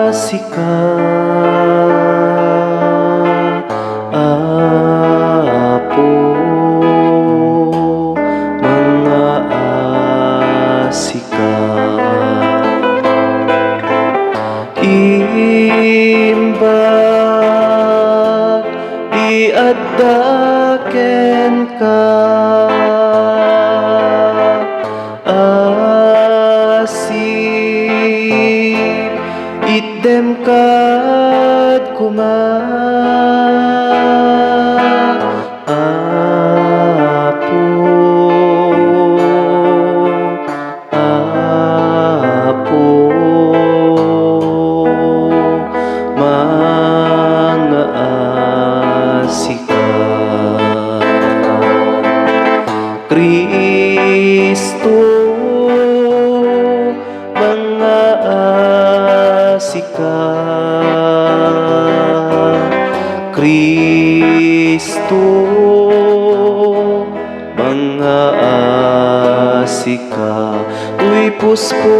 asika apo mga asika imbag iaddaken ka asip idem kad kuma apo mga asika Kristo mga asika Kristo mga asika uy puspo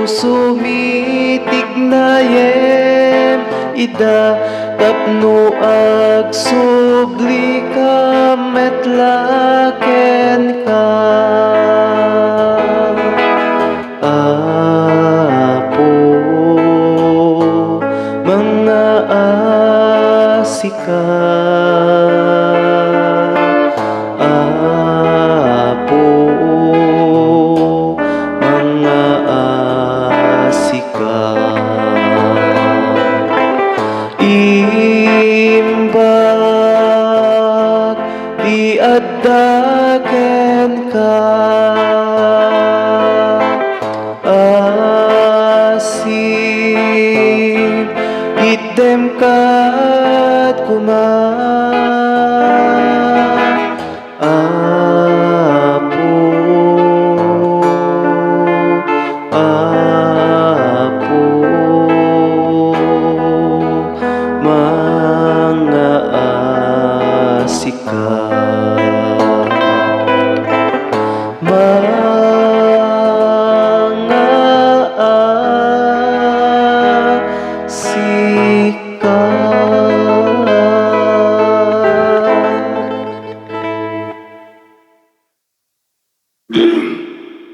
sumitignayen ida tapno agsubli ka metlaken ka apo mga asika apo mga asika imbag iaddaken ka asip idem kad kuma